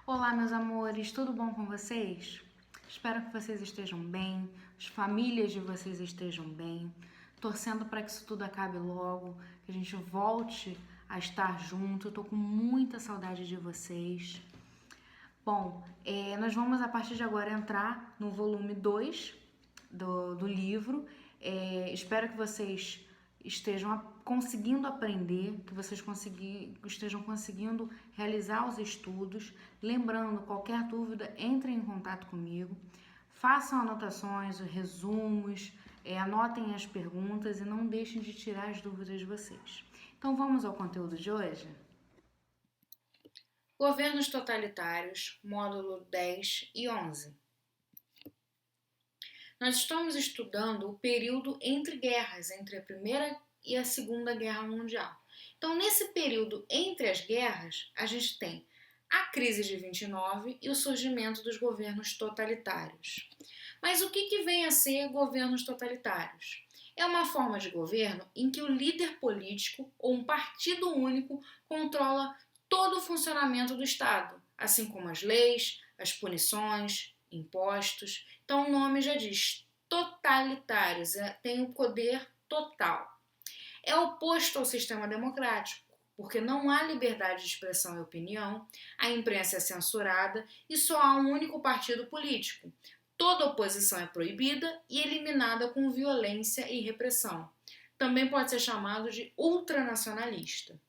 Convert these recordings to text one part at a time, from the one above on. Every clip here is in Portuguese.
Olá, meus amores, tudo bom com vocês? Espero que vocês estejam bem, as famílias de vocês estejam bem, torcendo para que isso tudo acabe logo, que a gente volte a estar junto. Eu tô com muita saudade de vocês. Bom, nós vamos a partir de agora entrar no volume 2 do livro. Espero que vocês estejam conseguindo aprender, que vocês estejam conseguindo realizar os estudos. Lembrando, qualquer dúvida, entrem em contato comigo. Façam anotações, resumos, anotem as perguntas e não deixem de tirar as dúvidas de vocês. Então vamos ao conteúdo de hoje? Governos totalitários, módulo 10 e 11. Nós estamos estudando o período entre guerras, entre a Primeira e a Segunda Guerra Mundial. Então, nesse período entre as guerras, a gente tem a crise de 29 e o surgimento dos governos totalitários. Mas o que vem a ser governos totalitários? É uma forma de governo em que o líder político ou um partido único controla todo o funcionamento do Estado, assim como as leis, as punições, impostos. Então o nome já diz, totalitários, tem o poder total. É oposto ao sistema democrático, porque não há liberdade de expressão e opinião, a imprensa é censurada e só há um único partido político. Toda oposição é proibida e eliminada com violência e repressão. Também pode ser chamado de ultranacionalista.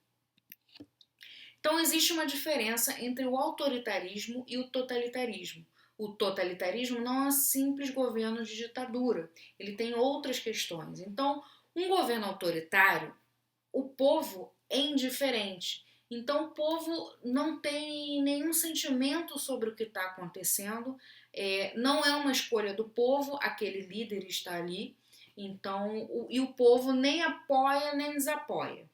Então existe uma diferença entre o autoritarismo e o totalitarismo. O totalitarismo não é um simples governo de ditadura, ele tem outras questões. Então, um governo autoritário, o povo é indiferente. Então, o povo não tem nenhum sentimento sobre o que está acontecendo, não é uma escolha do povo, aquele líder está ali, então, e o povo nem apoia nem desapoia.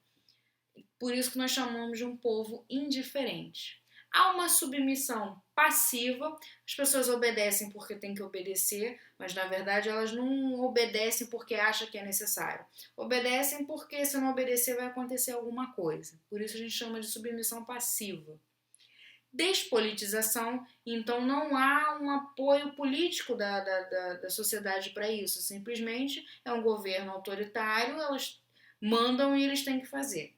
Por isso que nós chamamos de um povo indiferente. Há uma submissão passiva, as pessoas obedecem porque tem que obedecer, mas na verdade elas não obedecem porque acham que é necessário. Obedecem porque se não obedecer vai acontecer alguma coisa. Por isso a gente chama de submissão passiva. Despolitização, então não há um apoio político da sociedade para isso. Simplesmente é um governo autoritário, elas mandam e eles têm que fazer.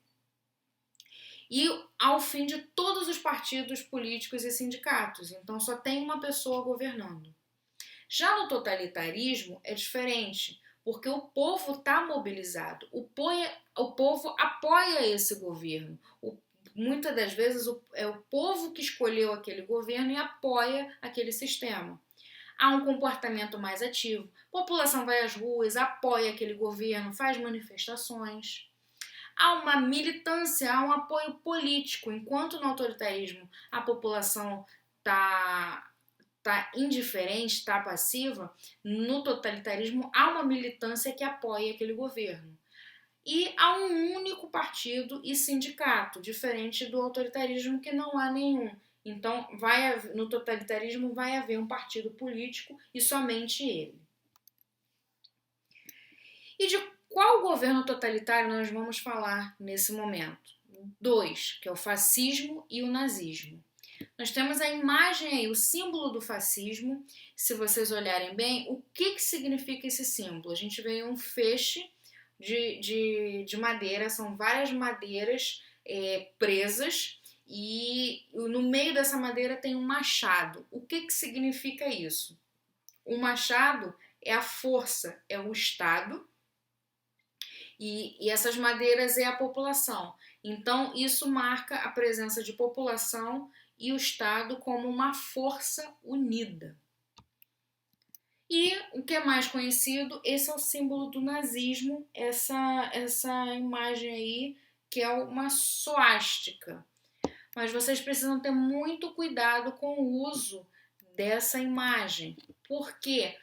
E ao fim de todos os partidos políticos e sindicatos. Então só tem uma pessoa governando. Já no totalitarismo é diferente, porque o povo está mobilizado, o povo apoia esse governo. Muitas das vezes é o povo que escolheu aquele governo e apoia aquele sistema. Há um comportamento mais ativo, a população vai às ruas, apoia aquele governo, faz manifestações. Há uma militância, há um apoio político. Enquanto no autoritarismo a população está indiferente, está passiva, no totalitarismo há uma militância que apoia aquele governo. E há um único partido e sindicato, diferente do autoritarismo que não há nenhum. Então, no totalitarismo vai haver um partido político e somente ele. E de qual governo totalitário nós vamos falar nesse momento? Dois, que é o fascismo e o nazismo. Nós temos a imagem aí, o símbolo do fascismo. Se vocês olharem bem, o que significa esse símbolo? A gente vê um feixe de madeira, são várias madeiras presas e no meio dessa madeira tem um machado. O que significa isso? O machado é a força, é o Estado, e essas madeiras é a população. Então, isso marca a presença de população e o Estado como uma força unida. E o que é mais conhecido, esse é o símbolo do nazismo, essa imagem aí, que é uma suástica. Mas vocês precisam ter muito cuidado com o uso dessa imagem. Por quê?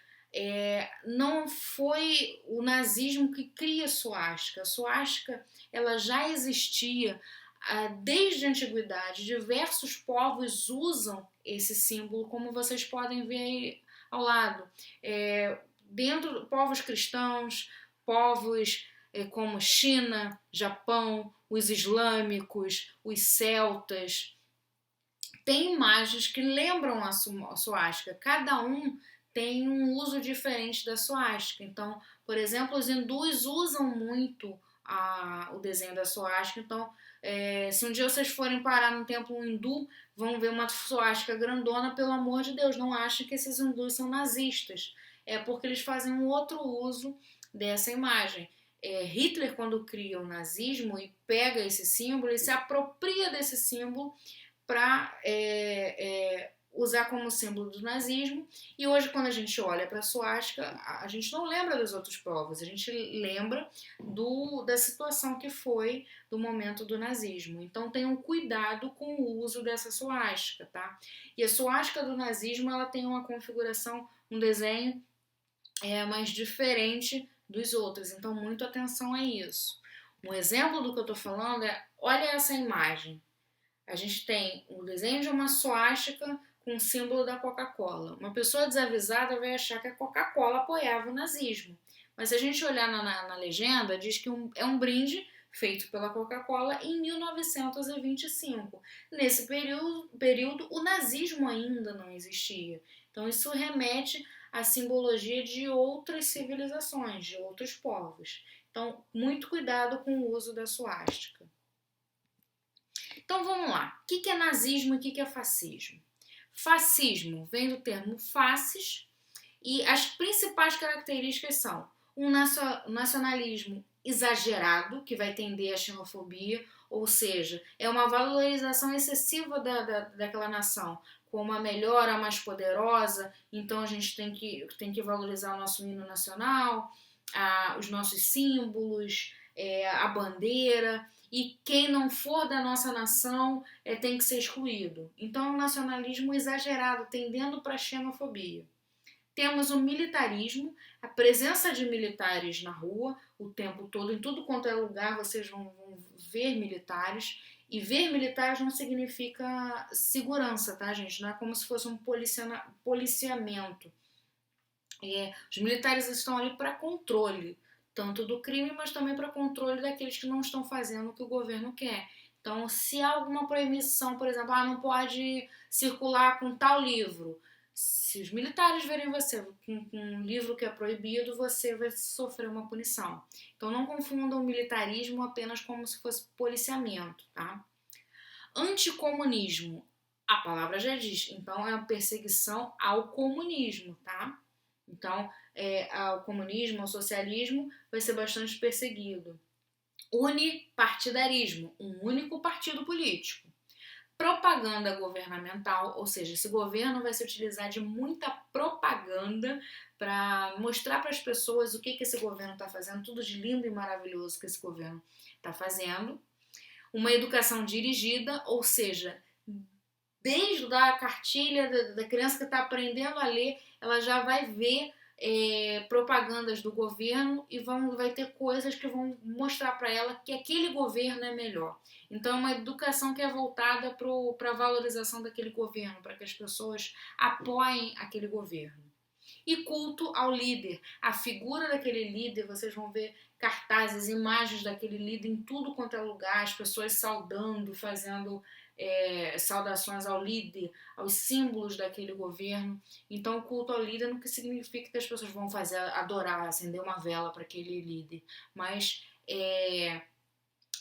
Não foi o nazismo que cria a suástica. A suástica ela já existia desde a antiguidade. Diversos povos usam esse símbolo, como vocês podem ver aí ao lado. Dentro povos cristãos, povos como China, Japão, os islâmicos, os celtas, tem imagens que lembram a suástica. Cada um tem um uso diferente da suástica. Então, por exemplo, os hindus usam muito o desenho da suástica. Então, se um dia vocês forem parar num templo hindu, vão ver uma suástica grandona, pelo amor de Deus, não achem que esses hindus são nazistas. É porque eles fazem um outro uso dessa imagem. Hitler, quando cria o nazismo e pega esse símbolo, ele se apropria desse símbolo para usar como símbolo do nazismo. E hoje, quando a gente olha para a suástica, a gente não lembra dos outros povos, a gente lembra da situação que foi do momento do nazismo. Então, tenham cuidado com o uso dessa suástica, tá? E a suástica do nazismo, ela tem uma configuração, um desenho mais diferente dos outros. Então, muito atenção a isso. Um exemplo do que eu estou falando olha essa imagem. A gente tem o desenho de uma suástica com o símbolo da Coca-Cola. Uma pessoa desavisada vai achar que a Coca-Cola apoiava o nazismo. Mas se a gente olhar na legenda, diz que é um brinde feito pela Coca-Cola em 1925. Nesse período, o nazismo ainda não existia. Então isso remete à simbologia de outras civilizações, de outros povos. Então, muito cuidado com o uso da suástica. Então vamos lá. O que é nazismo e o que é fascismo? Fascismo vem do termo fasces e as principais características são um nacionalismo exagerado, que vai tender à xenofobia, ou seja, é uma valorização excessiva daquela nação como a melhor, a mais poderosa, então a gente tem que valorizar o nosso hino nacional, os nossos símbolos, a bandeira, e quem não for da nossa nação tem que ser excluído. Então é um nacionalismo exagerado, tendendo para a xenofobia. Temos o militarismo, a presença de militares na rua o tempo todo, em tudo quanto é lugar vocês vão ver militares. E ver militares não significa segurança, tá, gente? Não é como se fosse um policiamento. Os militares estão ali para controle, tanto do crime, mas também para controle daqueles que não estão fazendo o que o governo quer. Então, se há alguma proibição, por exemplo, não pode circular com tal livro. Se os militares verem você com um livro que é proibido, você vai sofrer uma punição. Então, não confundam o militarismo apenas como se fosse policiamento, tá? Anticomunismo, a palavra já diz, então é uma perseguição ao comunismo, tá? Então, o comunismo, o socialismo vai ser bastante perseguido. Unipartidarismo, um único partido político. Propaganda governamental, ou seja, esse governo vai se utilizar de muita propaganda para mostrar para as pessoas o que esse governo está fazendo, tudo de lindo e maravilhoso que esse governo está fazendo. Uma educação dirigida, ou seja, desde a cartilha da criança que está aprendendo a ler, ela já vai ver propagandas do governo e vai ter coisas que vão mostrar para ela que aquele governo é melhor. Então é uma educação que é voltada para a valorização daquele governo, para que as pessoas apoiem aquele governo. E culto ao líder, a figura daquele líder, vocês vão ver cartazes, imagens daquele líder em tudo quanto é lugar, as pessoas saudando, fazendo saudações ao líder, aos símbolos daquele governo. Então, o culto ao líder não significa que as pessoas vão fazer, adorar, acender uma vela para aquele líder, mas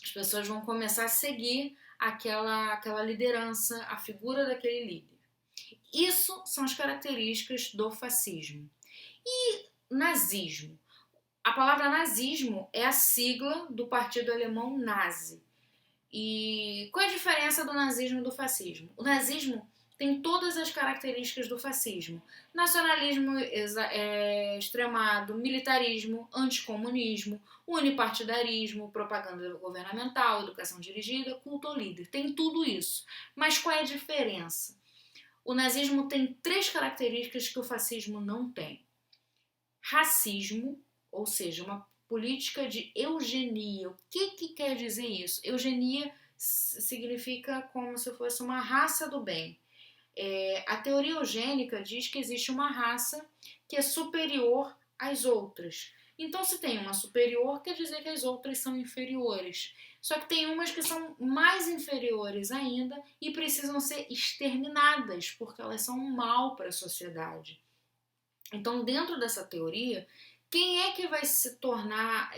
as pessoas vão começar a seguir aquela liderança, a figura daquele líder. Isso são as características do fascismo. E nazismo? A palavra nazismo é a sigla do partido alemão nazi. E qual é a diferença do nazismo e do fascismo? O nazismo tem todas as características do fascismo. Nacionalismo extremado, militarismo, anticomunismo, unipartidarismo, propaganda governamental, educação dirigida, culto ao líder. Tem tudo isso. Mas qual é a diferença? O nazismo tem 3 características que o fascismo não tem. Racismo, ou seja, uma política de eugenia. O que quer dizer isso? Eugenia significa como se fosse uma raça do bem. A teoria eugênica diz que existe uma raça que é superior às outras. Então, se tem uma superior, quer dizer que as outras são inferiores. Só que tem umas que são mais inferiores ainda e precisam ser exterminadas, porque elas são um mal para a sociedade. Então, dentro dessa teoria, quem é que vai se tornar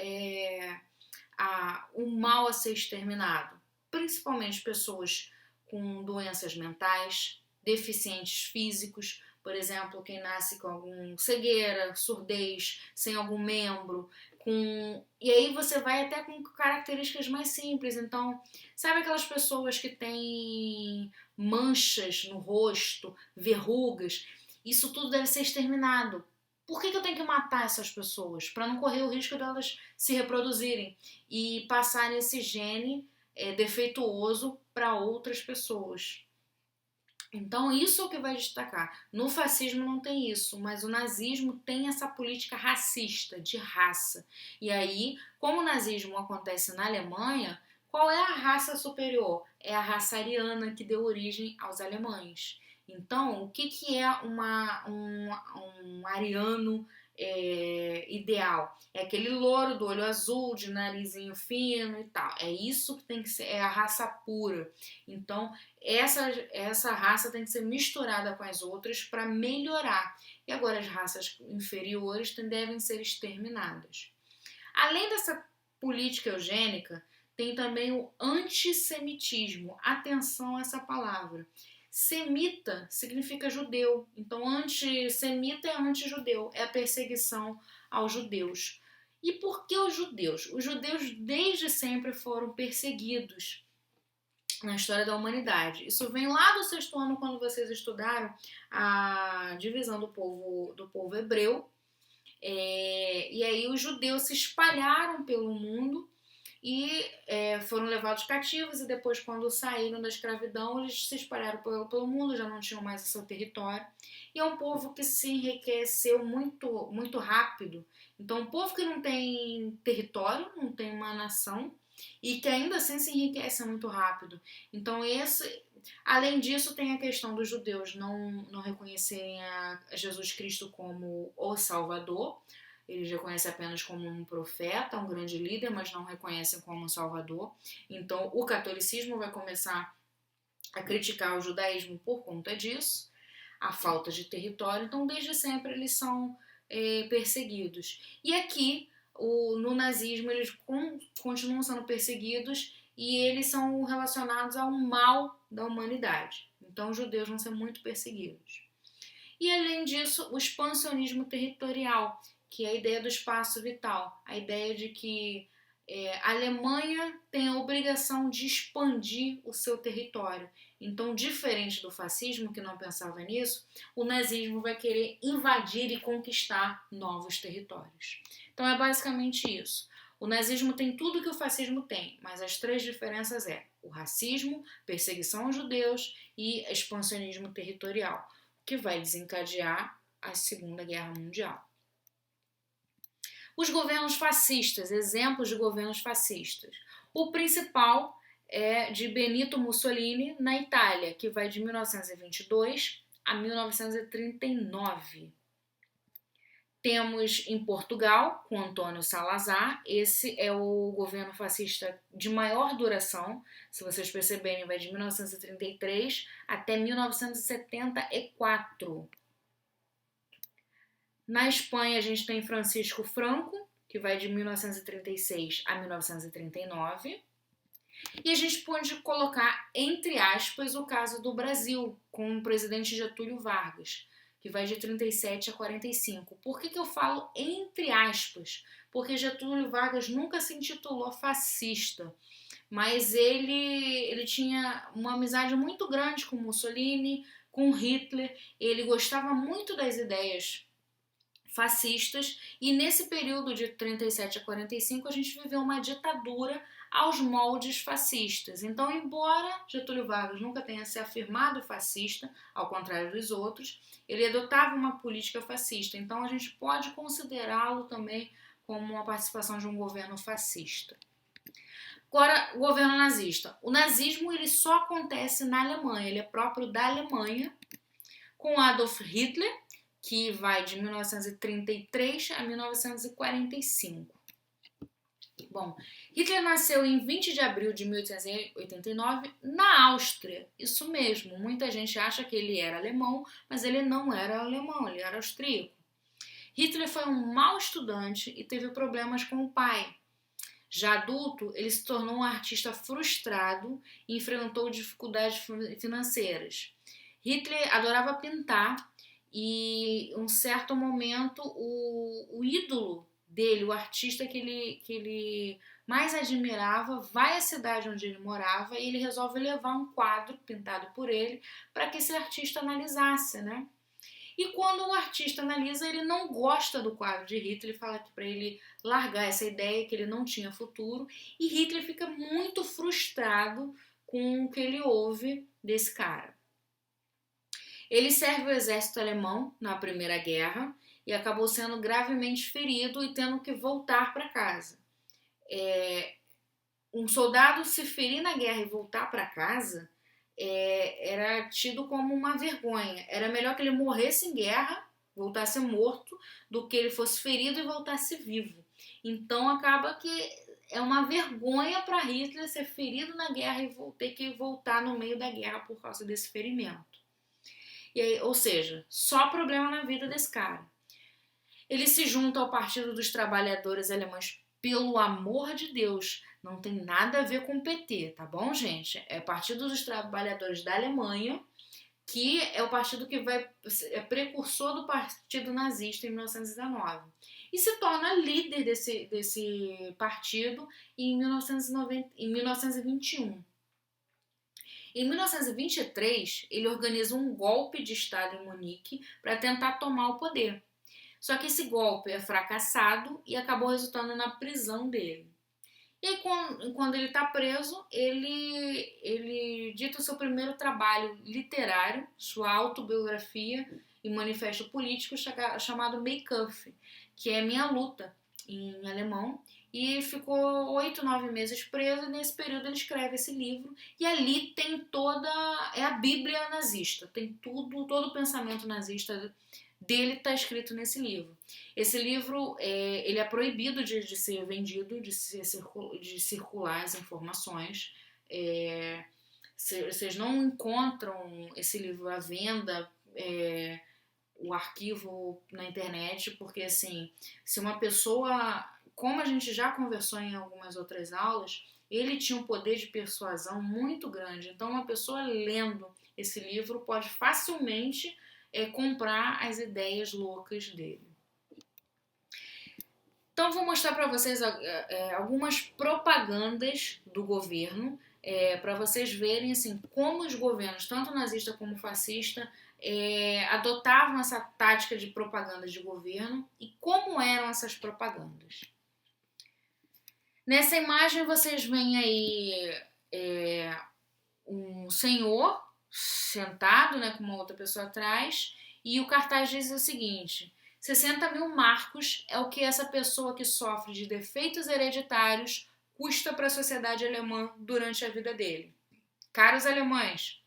o mal a ser exterminado? Principalmente pessoas com doenças mentais, deficientes físicos, por exemplo, quem nasce com algum cegueira, surdez, sem algum membro, e aí você vai até com características mais simples. Então, sabe aquelas pessoas que têm manchas no rosto, verrugas? Isso tudo deve ser exterminado. Por que eu tenho que matar essas pessoas? Para não correr o risco delas se reproduzirem e passarem esse gene defeituoso para outras pessoas. Então, isso é o que vai destacar. No fascismo não tem isso, mas o nazismo tem essa política racista, de raça. E aí, como o nazismo acontece na Alemanha, qual é a raça superior? É a raça ariana que deu origem aos alemães. Então, o que é um ariano ideal? É aquele louro do olho azul, de narizinho fino e tal. É isso que tem que ser, é a raça pura. Então, essa raça tem que ser misturada com as outras para melhorar. E agora as raças inferiores devem ser exterminadas. Além dessa política eugênica, tem também o antissemitismo. Atenção a essa palavra. Semita significa judeu. Então, antissemita é anti-judeu. É a perseguição aos judeus. E por que os judeus? Os judeus desde sempre foram perseguidos na história da humanidade. Isso vem lá do sexto ano, quando vocês estudaram a divisão do povo hebreu. E aí os judeus se espalharam pelo mundo e foram levados cativos, e depois, quando saíram da escravidão, eles se espalharam pelo mundo, já não tinham mais o seu território. E é um povo que se enriqueceu muito, muito rápido. Então, um povo que não tem território, não tem uma nação, e que ainda assim se enriquece muito rápido. Então, além disso, tem a questão dos judeus não reconhecerem a Jesus Cristo como o Salvador. Eles reconhecem apenas como um profeta, um grande líder, mas não reconhecem como um salvador. Então, o catolicismo vai começar a criticar o judaísmo por conta disso, a falta de território. Então, desde sempre, eles são perseguidos. E aqui, no nazismo, eles continuam sendo perseguidos e eles são relacionados ao mal da humanidade. Então, os judeus vão ser muito perseguidos. E, além disso, o expansionismo territorial, que é a ideia do espaço vital, a ideia de que a Alemanha tem a obrigação de expandir o seu território. Então, diferente do fascismo, que não pensava nisso, o nazismo vai querer invadir e conquistar novos territórios. Então, é basicamente isso. O nazismo tem tudo que o fascismo tem, mas as três diferenças o racismo, perseguição aos judeus e expansionismo territorial, que vai desencadear a Segunda Guerra Mundial. Os governos fascistas, exemplos de governos fascistas. O principal é de Benito Mussolini, na Itália, que vai de 1922 a 1939. Temos em Portugal, com Antônio Salazar. Esse é o governo fascista de maior duração. Se vocês perceberem, vai de 1933 até 1974. Na Espanha, a gente tem Francisco Franco, que vai de 1936 a 1939. E a gente pode colocar, entre aspas, o caso do Brasil, com o presidente Getúlio Vargas, que vai de 37 a 45. Por que eu falo entre aspas? Porque Getúlio Vargas nunca se intitulou fascista, mas ele tinha uma amizade muito grande com Mussolini, com Hitler. Ele gostava muito das ideias fascistas, e nesse período de 37 a 45 a gente viveu uma ditadura aos moldes fascistas. Então, embora Getúlio Vargas nunca tenha se afirmado fascista, ao contrário dos outros, ele adotava uma política fascista. Então, a gente pode considerá-lo também como uma participação de um governo fascista. Agora, o governo nazista. O nazismo ele só acontece na Alemanha, ele é próprio da Alemanha, com Adolf Hitler, que vai de 1933 a 1945. Bom, Hitler nasceu em 20 de abril de 1889 na Áustria. Isso mesmo, muita gente acha que ele era alemão, mas ele não era alemão, ele era austríaco. Hitler foi um mau estudante e teve problemas com o pai. Já adulto, ele se tornou um artista frustrado e enfrentou dificuldades financeiras. Hitler adorava pintar e, em um certo momento, o ídolo dele, o artista que ele mais admirava, vai à cidade onde ele morava e ele resolve levar um quadro pintado por ele para que esse artista analisasse, né? E quando o artista analisa, ele não gosta do quadro de Hitler, ele fala para ele largar essa ideia que ele não tinha futuro, e Hitler fica muito frustrado com o que ele ouve desse cara. Ele serve o exército alemão na Primeira Guerra e acabou sendo gravemente ferido e tendo que voltar para casa. Um soldado se ferir na guerra e voltar para casa era tido como uma vergonha. Era melhor que ele morresse em guerra, voltasse morto, do que ele fosse ferido e voltasse vivo. Então acaba que é uma vergonha para Hitler ser ferido na guerra e ter que voltar no meio da guerra por causa desse ferimento. E aí, ou seja, só problema na vida desse cara. Ele se junta ao Partido dos Trabalhadores Alemães. Pelo amor de Deus, não tem nada a ver com o PT, tá bom, gente? É o Partido dos Trabalhadores da Alemanha, que é o partido que é precursor do Partido Nazista em 1919. E se torna líder desse partido em 1921. Em 1923, ele organiza um golpe de Estado em Munique para tentar tomar o poder. Só que esse golpe é fracassado e acabou resultando na prisão dele. E aí, quando ele está preso, ele dita o seu primeiro trabalho literário, sua autobiografia e manifesto político chamado Mein Kampf, que é Minha Luta, em alemão, e ficou 8, 9 meses preso, e nesse período ele escreve esse livro, e ali tem é a Bíblia nazista, tem tudo, todo o pensamento nazista dele está escrito nesse livro. Esse livro ele é proibido de ser vendido, de circular as informações. Vocês não encontram esse livro à venda, o arquivo na internet, porque assim, se uma pessoa, como a gente já conversou em algumas outras aulas, ele tinha um poder de persuasão muito grande. Então uma pessoa lendo esse livro pode facilmente comprar as ideias loucas dele. Então vou mostrar para vocês algumas propagandas do governo, para vocês verem assim, como os governos, tanto nazista como fascista, adotavam essa tática de propaganda de governo e como eram essas propagandas. Nessa imagem vocês veem aí um senhor sentado, né, com uma outra pessoa atrás, e o cartaz diz o seguinte: 60 mil marcos é o que essa pessoa que sofre de defeitos hereditários custa para a sociedade alemã durante a vida dele. Caros alemães,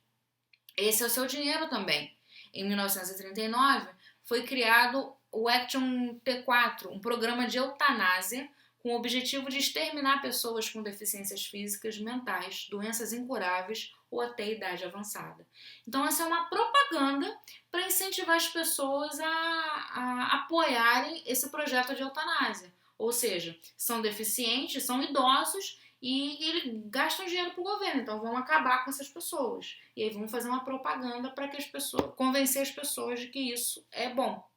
esse é o seu dinheiro também. Em 1939, foi criado o Action T4, um programa de eutanásia com o objetivo de exterminar pessoas com deficiências físicas, mentais, doenças incuráveis ou até idade avançada. Então essa é uma propaganda para incentivar as pessoas a apoiarem esse projeto de eutanásia. Ou seja, são deficientes, são idosos e eles gastam dinheiro para o governo, então vão acabar com essas pessoas. E aí vão fazer uma propaganda para que convencer as pessoas de que isso é bom.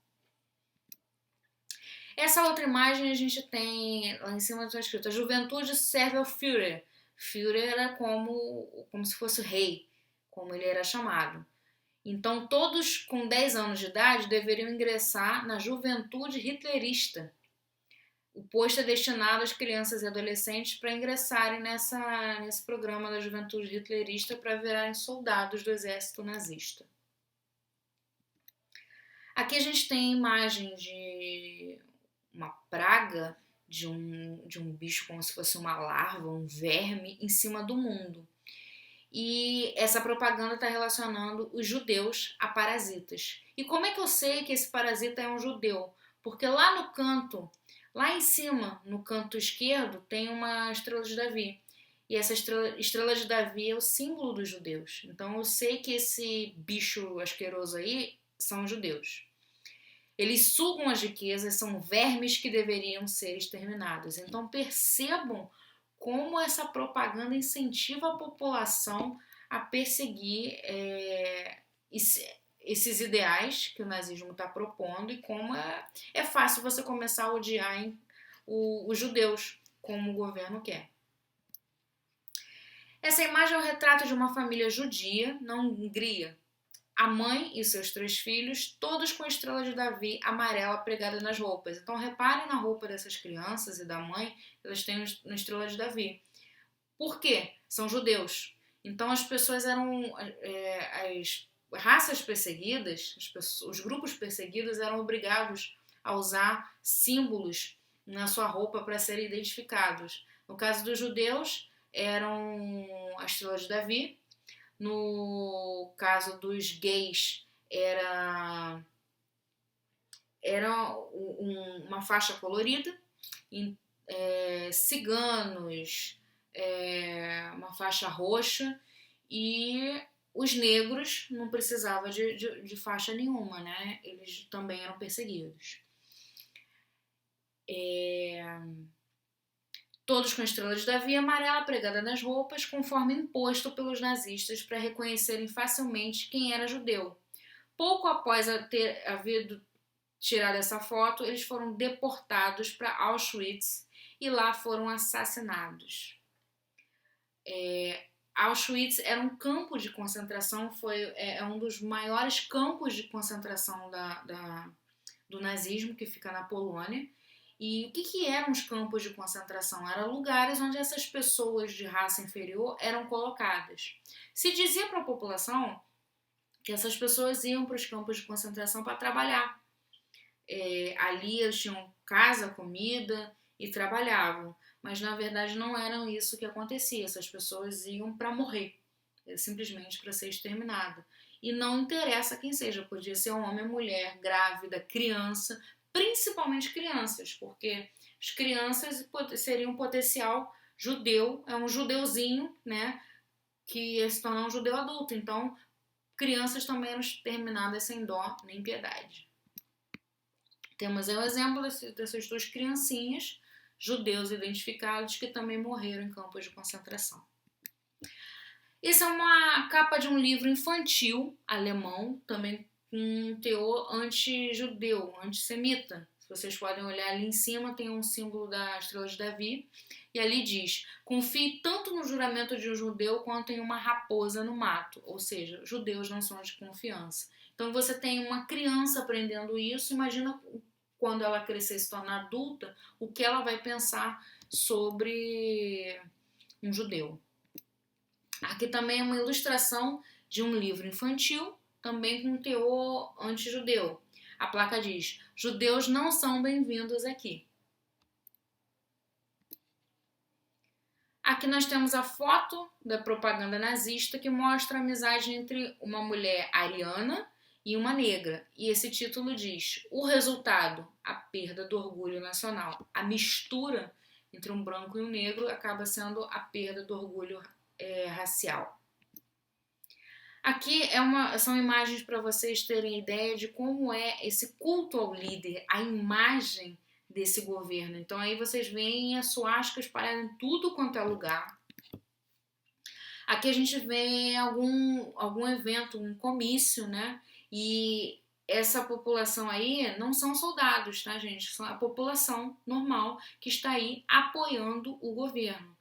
Essa outra imagem a gente tem, lá em cima está escrito: a juventude serve ao Führer. Führer era como se fosse o rei, como ele era chamado. Então todos com 10 anos de idade deveriam ingressar na juventude hitlerista. O posto é destinado às crianças e adolescentes para ingressarem nesse programa da juventude hitlerista para virarem soldados do exército nazista. Aqui a gente tem a imagem de uma praga de um bicho como se fosse uma larva, um verme, em cima do mundo. e essa propaganda está relacionando os judeus a parasitas. E como é que eu sei que esse parasita é um judeu? Porque lá no canto, lá em cima, no canto esquerdo, tem uma estrela de Davi. E essa estrela de Davi é o símbolo dos judeus. Então eu sei que esse bicho asqueroso aí são os judeus. Eles sugam as riquezas, são vermes que deveriam ser exterminados. Então percebam como essa propaganda incentiva a população a perseguir esses ideais que o nazismo está propondo e como é fácil você começar a odiar os judeus, como o governo quer. Essa imagem é o retrato de uma família judia na Hungria. A mãe e seus 3 filhos, todos com a estrela de Davi amarela pregada nas roupas. Então reparem na roupa dessas crianças e da mãe, elas têm uma estrela de Davi. Por quê? São judeus. Então as pessoas eram... as raças perseguidas, os grupos perseguidos eram obrigados a usar símbolos na sua roupa para serem identificados. No caso dos judeus, eram a estrela de Davi. No caso dos gays, era uma faixa colorida. Ciganos, uma faixa roxa. E os negros não precisavam de faixa nenhuma, né? Eles também eram perseguidos. Todos com estrelas de Davi amarela pregada nas roupas, conforme imposto pelos nazistas para reconhecerem facilmente quem era judeu. Pouco após ter havido tirado essa foto, eles foram deportados para Auschwitz e lá foram assassinados. Auschwitz era um campo de concentração, é um dos maiores campos de concentração do nazismo, que fica na Polônia. E o que eram os campos de concentração? Eram lugares onde essas pessoas de raça inferior eram colocadas. Se dizia para a população que essas pessoas iam para os campos de concentração para trabalhar. Ali eles tinham casa, comida e trabalhavam. Mas na verdade não era isso que acontecia. Essas pessoas iam para morrer, simplesmente para ser exterminada. E não interessa quem seja, podia ser homem, mulher, grávida, criança, principalmente crianças, porque as crianças seriam um potencial judeu, é um judeuzinho, né, que ia se tornar um judeu adulto. Então, crianças também eram exterminadas sem dó nem piedade. Temos aí o exemplo dessas 2 criancinhas, judeus identificados, que também morreram em campos de concentração. Essa é uma capa de um livro infantil alemão, também com um teor anti-judeu, antissemita. Se vocês podem olhar ali em cima, tem um símbolo da estrela de Davi, e ali diz: confie tanto no juramento de um judeu quanto em uma raposa no mato. Ou seja, judeus não são de confiança. Então você tem uma criança aprendendo isso, imagina quando ela crescer e se tornar adulta, o que ela vai pensar sobre um judeu. Aqui também é uma ilustração de um livro infantil, também com teor anti-judeu. A placa diz: judeus não são bem-vindos aqui. Aqui nós temos a foto da propaganda nazista que mostra a amizade entre uma mulher ariana e uma negra. E esse título diz: o resultado, a perda do orgulho nacional. A mistura entre um branco e um negro acaba sendo a perda do orgulho racial. Aqui são imagens para vocês terem ideia de como é esse culto ao líder, a imagem desse governo. Então aí vocês veem a suástica espalhada em tudo quanto é lugar. Aqui a gente vê algum evento, um comício, né? E essa população aí não são soldados, tá, gente? São a população normal que está aí apoiando o governo.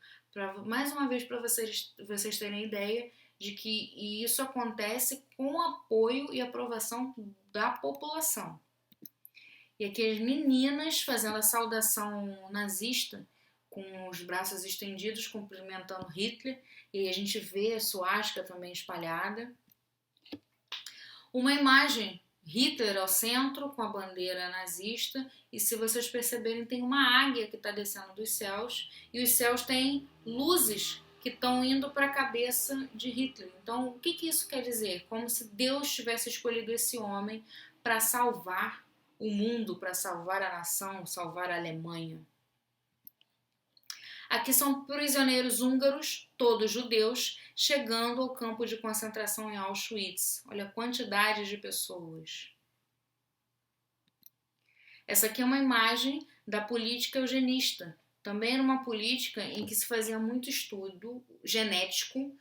Mais uma vez, para vocês terem ideia de que isso acontece com o apoio e aprovação da população. E aqui as meninas fazendo a saudação nazista, com os braços estendidos, cumprimentando Hitler, e a gente vê a suástica também espalhada. Uma imagem, Hitler ao centro, com a bandeira nazista, e se vocês perceberem, tem uma águia que está descendo dos céus, e os céus têm luzes que estão indo para a cabeça de Hitler. Então, o que isso quer dizer? Como se Deus tivesse escolhido esse homem para salvar o mundo, para salvar a nação, salvar a Alemanha. Aqui são prisioneiros húngaros, todos judeus, chegando ao campo de concentração em Auschwitz. Olha a quantidade de pessoas. Essa aqui é uma imagem da política eugenista. Também era uma política em que se fazia muito estudo genético,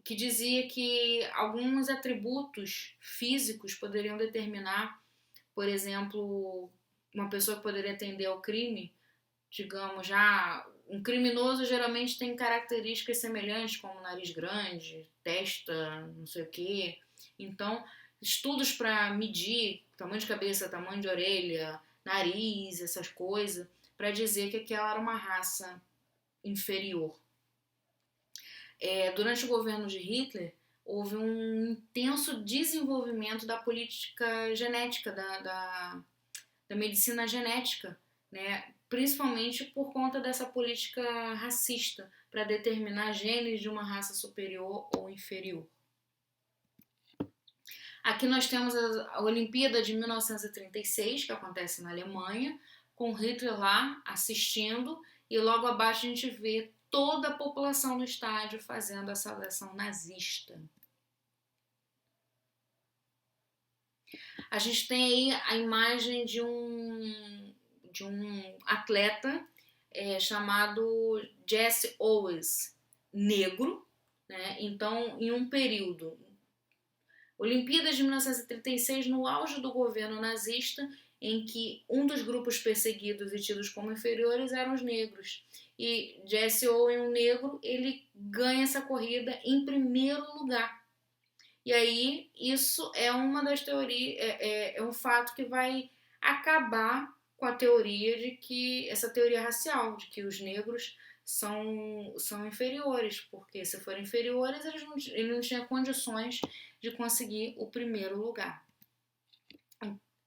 que dizia que alguns atributos físicos poderiam determinar, por exemplo, uma pessoa que poderia atender ao crime, digamos, já um criminoso geralmente tem características semelhantes, como nariz grande, testa, não sei o quê. Então, estudos para medir tamanho de cabeça, tamanho de orelha, nariz, essas coisas, para dizer que aquela era uma raça inferior. Durante o governo de Hitler, houve um intenso desenvolvimento da política genética, da medicina genética, né? Principalmente por conta dessa política racista, para determinar genes de uma raça superior ou inferior. Aqui nós temos a Olimpíada de 1936, que acontece na Alemanha, com Hitler lá assistindo, e logo abaixo a gente vê toda a população no estádio fazendo a saudação nazista. A gente tem aí a imagem de um atleta chamado Jesse Owens, negro, né? Então, em um período, Olimpíadas de 1936, no auge do governo nazista, em que um dos grupos perseguidos e tidos como inferiores eram os negros. E Jesse Owens, um negro, ele ganha essa corrida em primeiro lugar. E aí, isso é uma das teorias, é um fato que vai acabar com a teoria de que, essa teoria racial, de que os negros são inferiores, porque se forem inferiores, ele não tinha condições de conseguir o primeiro lugar.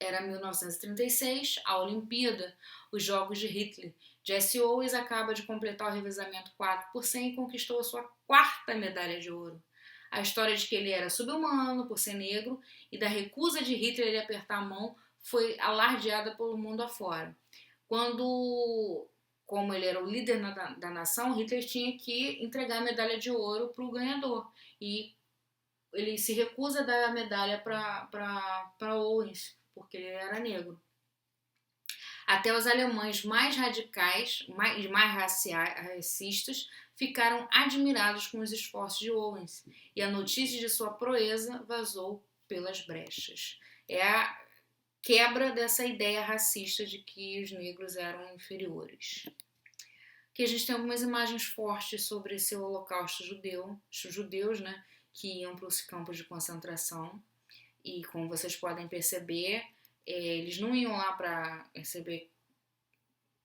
Era 1936, a Olimpíada, os Jogos de Hitler. Jesse Owens acaba de completar o revezamento 4x100 e conquistou a sua 4ª medalha de ouro. A história de que ele era subhumano por ser negro e da recusa de Hitler de apertar a mão foi alardeada pelo mundo afora. Como ele era o líder da nação, Hitler tinha que entregar a medalha de ouro para o ganhador. E ele se recusa a dar a medalha para Owens, porque ele era negro. Até os alemães mais radicais, mais racistas, ficaram admirados com os esforços de Owens, e a notícia de sua proeza vazou pelas brechas. É a quebra dessa ideia racista de que os negros eram inferiores. Aqui a gente tem algumas imagens fortes sobre esse holocausto judeus, né, que iam para os campos de concentração, e como vocês podem perceber, eles não iam lá para receber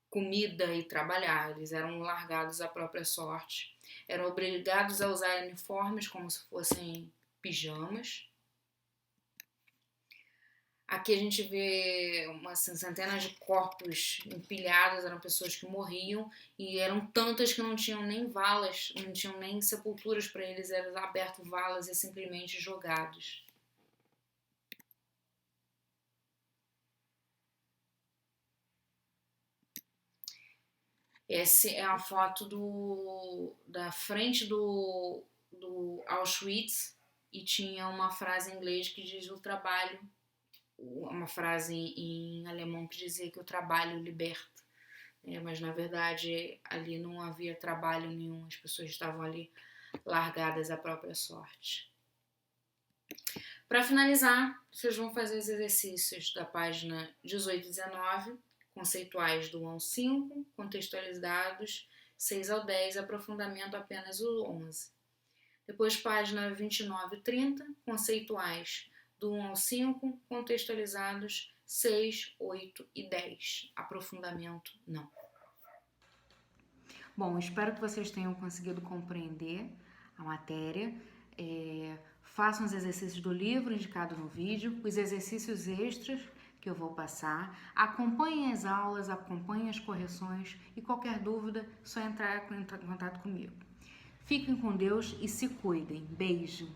comida e trabalhar, eles eram largados à própria sorte, eram obrigados a usar uniformes como se fossem pijamas. Aqui a gente vê umas centenas de corpos empilhados, eram pessoas que morriam, e eram tantas que não tinham nem valas, não tinham nem sepulturas para eles, eram abertos valas e simplesmente jogados. Essa é a foto da frente do Auschwitz, e tinha uma frase em inglês que diz o trabalho, uma frase em alemão que dizia que o trabalho liberta. Mas na verdade ali não havia trabalho nenhum, as pessoas estavam ali largadas à própria sorte. Para finalizar, vocês vão fazer os exercícios da página 18 e 19, conceituais do 1 ao 5, contextualizados 6 ao 10, aprofundamento apenas o 11. Depois página 29 e 30, conceituais do 1 ao 5, contextualizados 6, 8 e 10, aprofundamento não. Bom, espero que vocês tenham conseguido compreender a matéria. Façam os exercícios do livro indicado no vídeo, os exercícios extras que eu vou passar. Acompanhem as aulas, acompanhem as correções e qualquer dúvida, só entrar em contato comigo. Fiquem com Deus e se cuidem. Beijo!